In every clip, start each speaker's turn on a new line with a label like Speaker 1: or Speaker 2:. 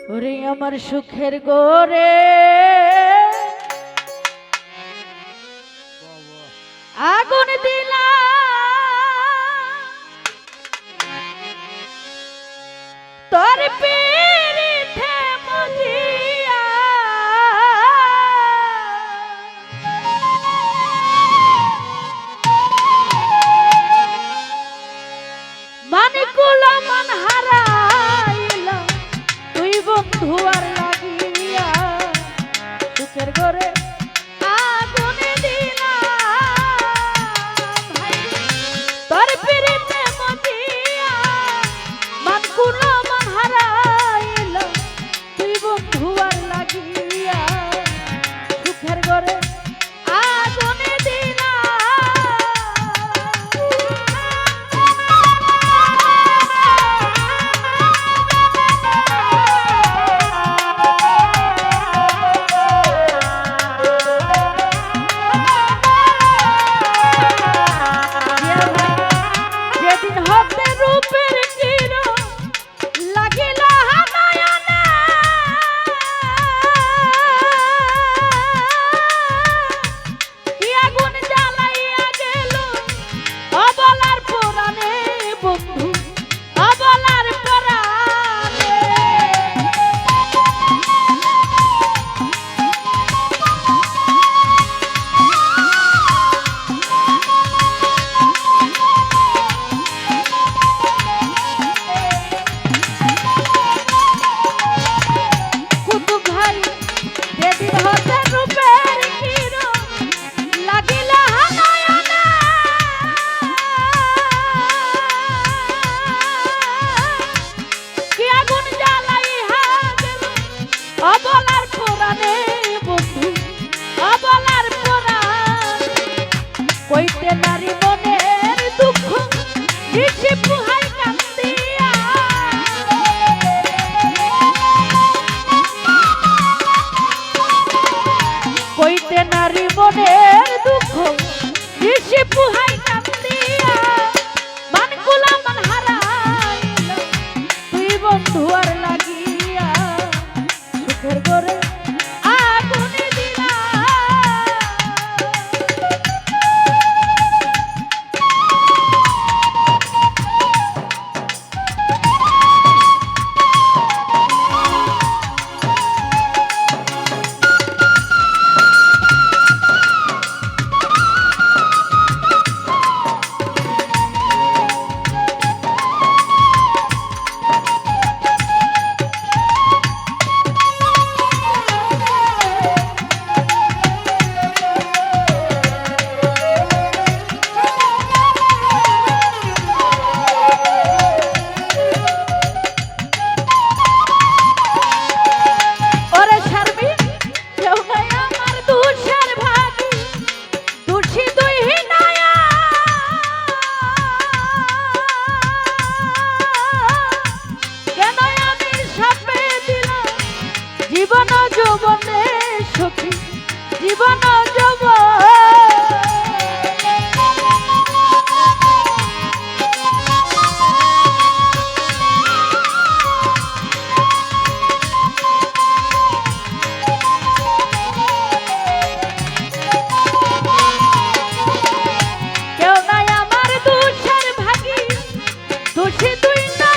Speaker 1: ওরে আমার সুখের গোরে আগুন দিলা তোর পীড়িতে মজিয়া মানিকুলা মান হারাইলা তুই বন্ধু আর লাগিয়া সুখের ঘরে আগুন দিলা তোর পীড়িতে মজিয়া মানিকুলা মান হারাইলা তুই বন্ধু আর লাগিয়া সুখের ঘরে আগুন দিলা কইতে নারী মনের দুঃখ দিছে পুহাই কান্দিয়া কইতে নারী মনের দুঃখ দিছে পুহাই কান্দিয়া মানকুলা মান হারাইলা তুই বন্ধু আর লাগিয়া সুখের ঘরে আগুন দিলা জীবন যৌবনে সখী জীবন যৌবন কেউ নাই আমার দুঃখের ভাগী দোষী তুই নাই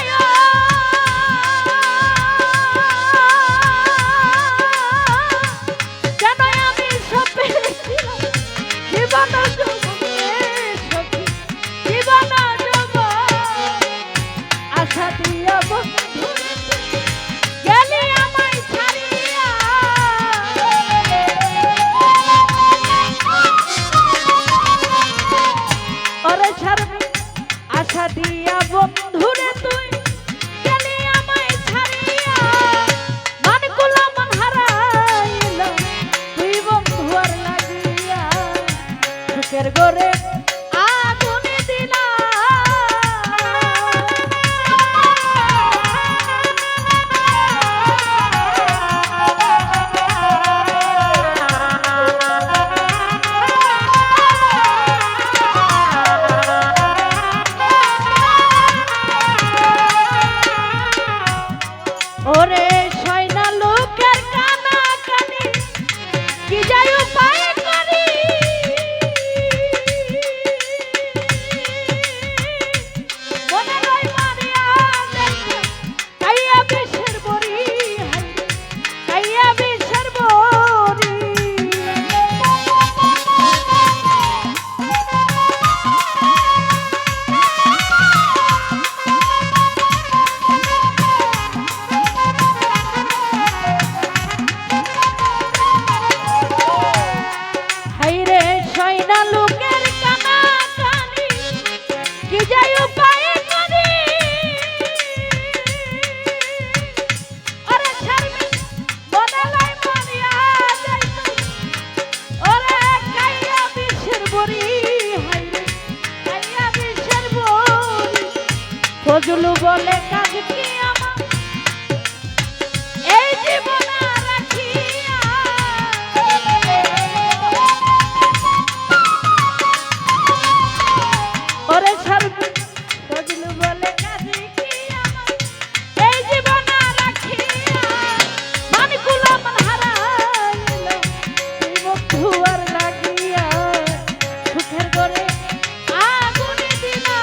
Speaker 1: আশা দিয়া বন্ধুরে তুই গেলি আমায় ছাড়িয়া মানকুলা মান হারাইলা তুই বন্ধু আর লাগিয়া সুখের ঘরে আগুন দিলা ওরে বলে কাজ কি আমার এই জীবন রাখিয়া ওরে ছাড়বি সজলু বলে কাজ কি আমার এই জীবন রাখিয়া মান কুলা মান হারাইল তুই বন্ধু আর লাগিয়া সুখের ঘরে আগুন দিলা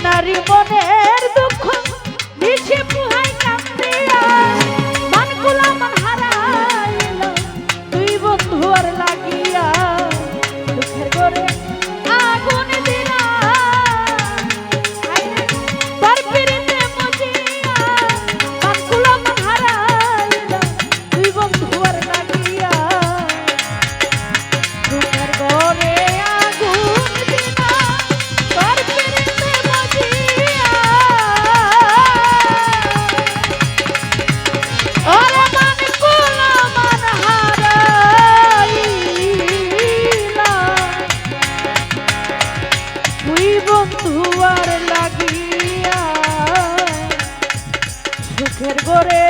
Speaker 1: নারী মনের দুঃখ নিচে পুহাই কান্দিয়া মান কুলা মান হারাইল তুই বন্ধু আর লাগিয়া দুঃখের ঘরে আগুন দিলা তার পিরিতে মজিয়া মান কুলা মান হারাইল তুই বন্ধু আর লাগিয়া দুঃখের ঘরে আগুন দিলা তার বন্ধুয়ার লাগিয়া সুখের ঘরে